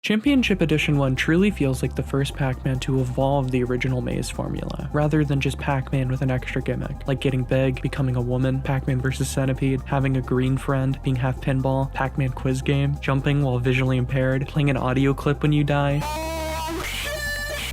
Championship Edition 1 truly feels like the first Pac-Man to evolve the original maze formula, rather than just Pac-Man with an extra gimmick, like getting big, becoming a woman, Pac-Man vs Centipede, having a green friend, being half pinball, Pac-Man quiz game, jumping while visually impaired, playing an audio clip when you die,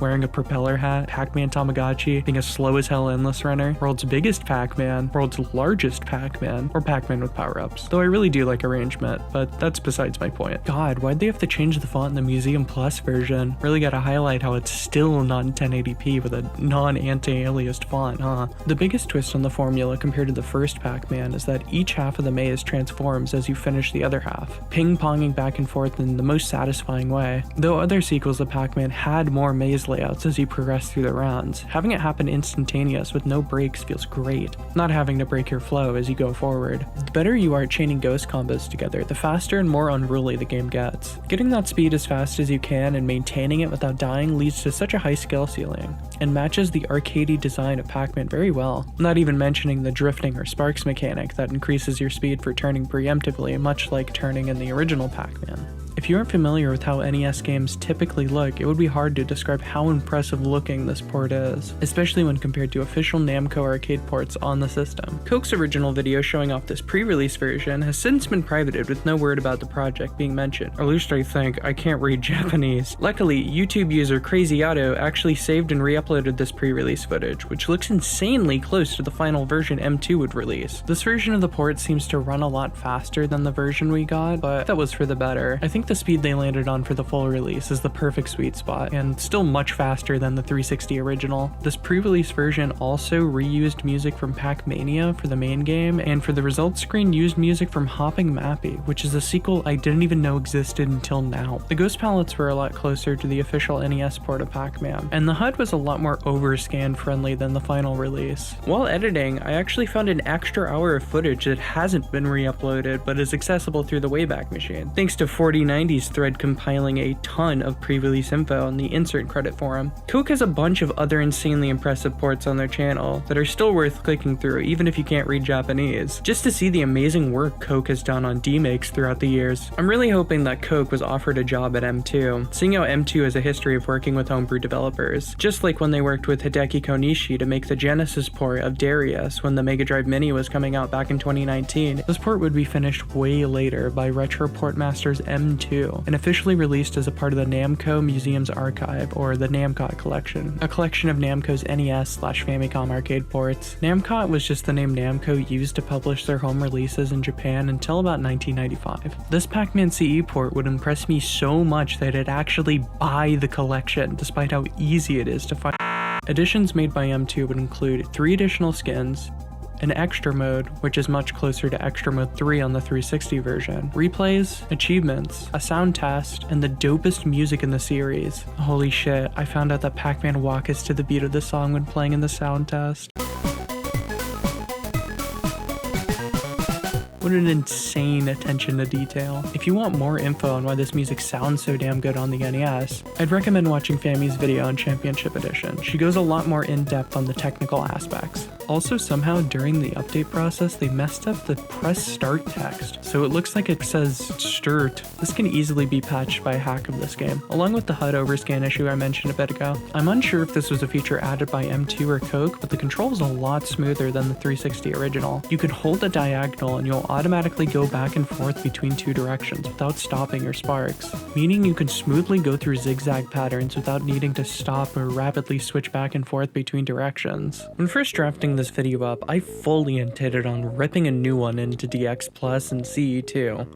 wearing a propeller hat, Pac-Man Tamagotchi, being a slow as hell endless runner, world's biggest Pac-Man, world's largest Pac-Man, or Pac-Man with power-ups. Though I really do like arrangement, but that's besides my point. God, why'd they have to change the font in the Museum Plus version? Really gotta highlight how it's still not in 1080p with a non-anti-aliased font, huh? The biggest twist on the formula compared to the first Pac-Man is that each half of the maze transforms as you finish the other half, ping-ponging back and forth in the most satisfying way. Though other sequels of Pac-Man had more maze layouts as you progress through the rounds, having it happen instantaneous with no breaks feels great, not having to break your flow as you go forward. The better you are at chaining ghost combos together, the faster and more unruly the game gets. Getting that speed as fast as you can and maintaining it without dying leads to such a high skill ceiling, and matches the arcadey design of Pac-Man very well, not even mentioning the drifting or sparks mechanic that increases your speed for turning preemptively, much like turning in the original Pac-Man. If you aren't familiar with how NES games typically look, it would be hard to describe how impressive looking this port is, especially when compared to official Namco arcade ports on the system. Coke's original video showing off this pre-release version has since been privated with no word about the project being mentioned, or at least I think. I can't read Japanese. Luckily, YouTube user Crazy Otto actually saved and re-uploaded this pre-release footage, which looks insanely close to the final version M2 would release. This version of the port seems to run a lot faster than the version we got, but that was for the better. I think the speed they landed on for the full release is the perfect sweet spot, and still much faster than the 360 original. This pre-release version also reused music from Pac-Mania for the main game, and for the results screen used music from Hopping Mappy, which is a sequel I didn't even know existed until now. The ghost palettes were a lot closer to the official NES port of Pac-Man, and the HUD was a lot more overscan friendly than the final release. While editing, I actually found an extra hour of footage that hasn't been re-uploaded but is accessible through the Wayback Machine, thanks to 4090's thread compiling a ton of pre-release info on the insert credit forum. Coke has a bunch of other insanely impressive ports on their channel that are still worth clicking through even if you can't read Japanese, just to see the amazing work Coke has done on demakes throughout the years. I'm really hoping that Coke was offered a job at M2, seeing how M2 has a history of working with homebrew developers, just like when they worked with Hideki Konishi to make the Genesis port of Darius when the Mega Drive Mini was coming out back in 2019. This port would be finished way later by Retro Portmasters M2 and officially released as a part of the Namco Museum's Archive, or the Namcot Collection, a collection of Namco's NES/Famicom arcade ports. Namcot was just the name Namco used to publish their home releases in Japan until about 1995. This Pac-Man CE port would impress me so much that I'd actually buy the collection, despite how easy it is to find. Additions made by M2 would include 3 additional skins, an extra mode, which is much closer to extra mode 3 on the 360 version, replays, achievements, a sound test, and the dopest music in the series. Holy shit, I found out that Pac-Man Walk is to the beat of the song when playing in the sound test. What an insane attention to detail. If you want more info on why this music sounds so damn good on the NES, I'd recommend watching Fami's video on Championship Edition. She goes a lot more in depth on the technical aspects. Also, somehow during the update process, they messed up the press start text, so it looks like it says sturt. This can easily be patched by a hack of this game, along with the HUD overscan issue I mentioned a bit ago. I'm unsure if this was a feature added by M2 or Coke, but the control is a lot smoother than the 360 original. You can hold a diagonal and you'll automatically go back and forth between 2 directions without stopping your sparks, meaning you can smoothly go through zigzag patterns without needing to stop or rapidly switch back and forth between directions. When first drafting this video up, I fully intended on ripping a new one into DX Plus and CE2,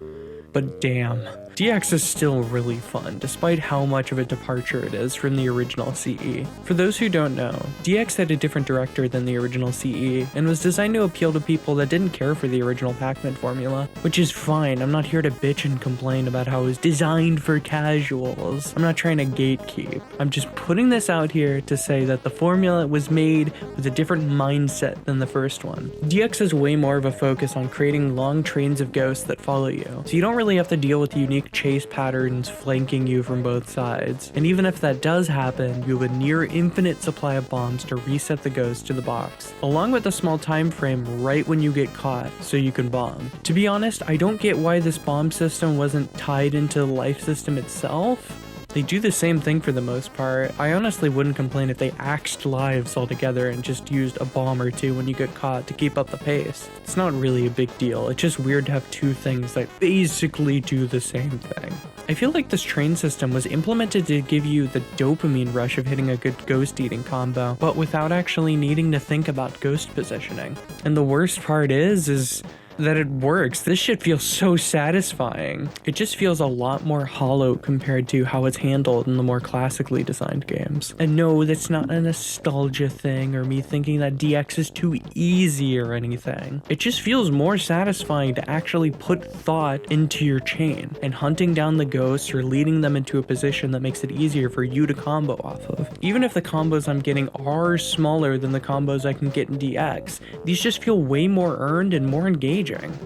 but damn. DX is still really fun, despite how much of a departure it is from the original CE. For those who don't know, DX had a different director than the original CE, and was designed to appeal to people that didn't care for the original Pac-Man formula, which is fine. I'm not here to bitch and complain about how it was designed for casuals. I'm not trying to gatekeep. I'm just putting this out here to say that the formula was made with a different mindset than the first one. DX has way more of a focus on creating long trains of ghosts that follow you, so you don't really have to deal with the unique chase patterns flanking you from both sides. And even if that does happen, you have a near infinite supply of bombs to reset the ghost to the box, along with a small time frame right when you get caught so you can bomb. To be honest, I don't get why this bomb system wasn't tied into the life system itself. They do the same thing for the most part. I honestly wouldn't complain if they axed lives altogether and just used a bomb or two when you get caught to keep up the pace. It's not really a big deal. It's just weird to have two things that basically do the same thing. I feel like this train system was implemented to give you the dopamine rush of hitting a good ghost eating combo, but without actually needing to think about ghost positioning. And the worst part is that it works. This shit feels so satisfying. It just feels a lot more hollow compared to how it's handled in the more classically designed games. And no, that's not a nostalgia thing or me thinking that DX is too easy or anything. It just feels more satisfying to actually put thought into your chain and hunting down the ghosts or leading them into a position that makes it easier for you to combo off of. Even if the combos I'm getting are smaller than the combos I can get in DX, these just feel way more earned and more engaging.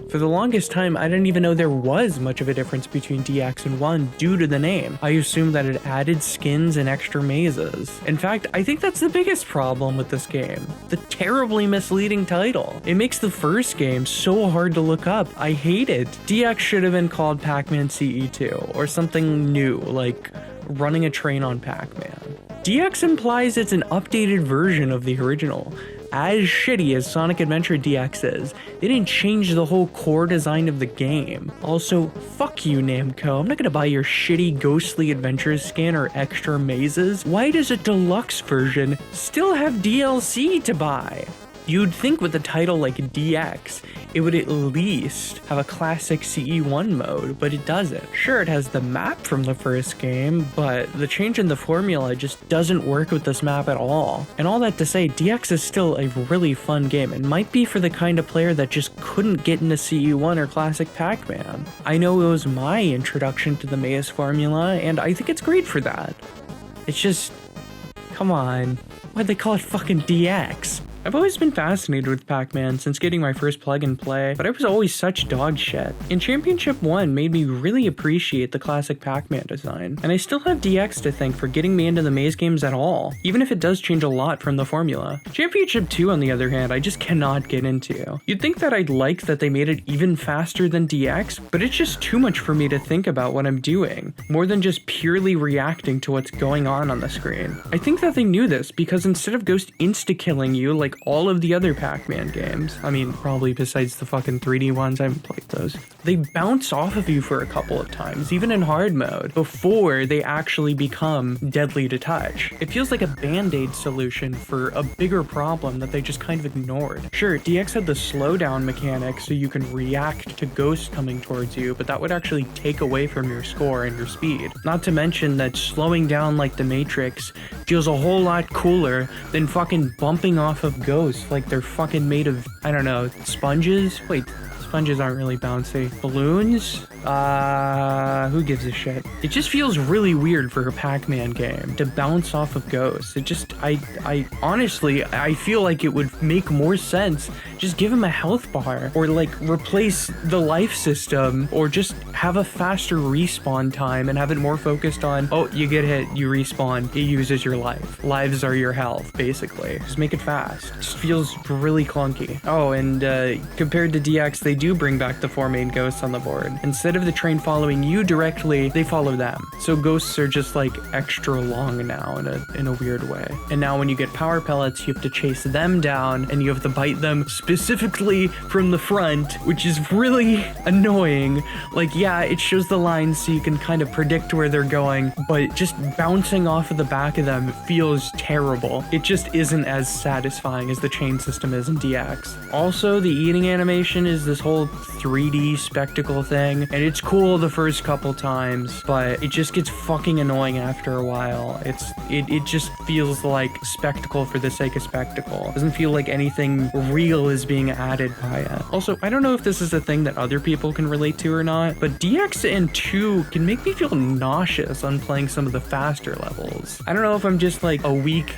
For the longest time, I didn't even know there was much of a difference between DX and 1 due to the name. I assumed that it added skins and extra mazes. In fact, I think that's the biggest problem with this game. The terribly misleading title. It makes the first game so hard to look up. I hate it. DX should have been called Pac-Man CE 2 or something new, like running a train on Pac-Man. DX implies it's an updated version of the original. As shitty as Sonic Adventure DX is, they didn't change the whole core design of the game. Also, fuck you, Namco. I'm not gonna buy your shitty Ghostly Adventures skin or extra mazes. Why does a deluxe version still have DLC to buy? You'd think with a title like DX, it would at least have a classic CE1 mode, but it doesn't. Sure, it has the map from the first game, but the change in the formula just doesn't work with this map at all. And all that to say, DX is still a really fun game and might be for the kind of player that just couldn't get into CE1 or classic Pac-Man. I know it was my introduction to the maze formula, and I think it's great for that. It's just, come on, why'd they call it fucking DX? I've always been fascinated with Pac-Man since getting my first plug-and-play, but I was always such dog shit. And Championship 1 made me really appreciate the classic Pac-Man design, and I still have DX to thank for getting me into the maze games at all, even if it does change a lot from the formula. Championship 2, on the other hand, I just cannot get into. You'd think that I'd like that they made it even faster than DX, but it's just too much for me to think about what I'm doing, more than just purely reacting to what's going on the screen. I think that they knew this because instead of Ghost insta-killing you like all of the other Pac-Man games, I mean, probably besides the fucking 3D ones, I haven't played those, they bounce off of you for a couple of times, even in hard mode, before they actually become deadly to touch. It feels like a band-aid solution for a bigger problem that they just kind of ignored. Sure, DX had the slowdown mechanic so you can react to ghosts coming towards you, but that would actually take away from your score and your speed. Not to mention that slowing down like the Matrix feels a whole lot cooler than fucking bumping off of ghosts like they're fucking made of, I don't know, sponges? Wait, sponges aren't really bouncy. Balloons? Who gives a shit? It just feels really weird for a Pac-Man game to bounce off of ghosts. It just, I honestly, I feel like it would make more sense. Just give him a health bar, or like replace the life system, or just have a faster respawn time and have it more focused on, oh, you get hit, you respawn, it uses your life. Lives are your health, basically. Just make it fast. It just feels really clunky. Oh, and compared to DX, they do bring back the 4 main ghosts on the board. Instead of the train following you directly, they follow them. So ghosts are just like extra long now in a weird way. And now when you get power pellets, you have to chase them down and you have to bite them specifically from the front, which is really annoying. Like, yeah, it shows the lines so you can kind of predict where they're going, but just bouncing off of the back of them feels terrible. It just isn't as satisfying as the chain system is in DX. Also, the eating animation is this whole 3D spectacle thing, and it's cool the first couple times, but it just gets fucking annoying after a while. It just feels like spectacle for the sake of spectacle. It doesn't feel like anything real is being added by it. Also, I don't know if this is a thing that other people can relate to or not, but DX and 2 can make me feel nauseous on playing some of the faster levels. I don't know if I'm just like a weak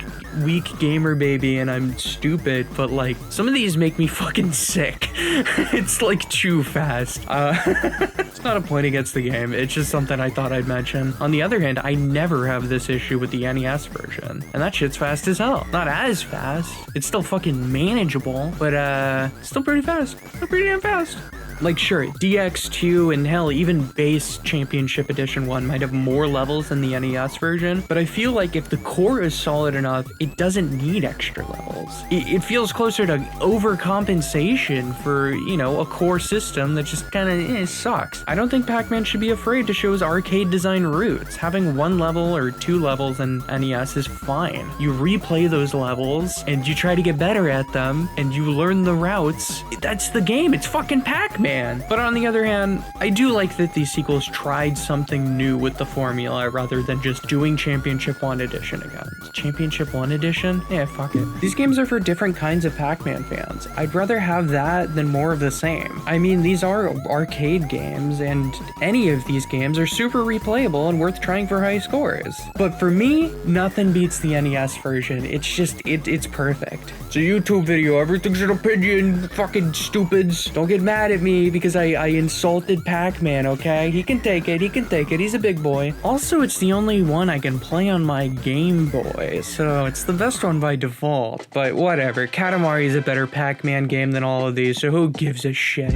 gamer baby and I'm stupid, but like some of these make me fucking sick. It's like too fast. It's not a point against the game, it's just something I thought I'd mention. On the other hand, I never have this issue with the NES version, and that shit's fast as hell. Not as fast, it's still fucking manageable, but still pretty fast. Still pretty damn fast. Like, sure, DX2 and hell, even base Championship Edition 1 might have more levels than the NES version, but I feel like if the core is solid enough, it doesn't need extra levels. It feels closer to overcompensation for, you know, a core system that just kind of sucks. I don't think Pac-Man should be afraid to show his arcade design roots. Having 1 level or 2 levels in NES is fine. You replay those levels and you try to get better at them and you learn the routes. That's the game. It's fucking Pac-Man. But on the other hand, I do like that these sequels tried something new with the formula rather than just doing Championship 1 Edition again. Championship 1 Edition? Yeah, fuck it. These games are for different kinds of Pac-Man fans. I'd rather have that than more of the same. I mean, these are arcade games, and any of these games are super replayable and worth trying for high scores. But for me, nothing beats the NES version. It's just, it's perfect. It's a YouTube video, everything's an opinion, fucking stupids. Don't get mad at me because I insulted Pac-Man, okay? He can take it, he's a big boy. Also, it's the only one I can play on my Game Boy, so it's the best one by default. But whatever, Katamari is a better Pac-Man game than all of these, so who gives a shit?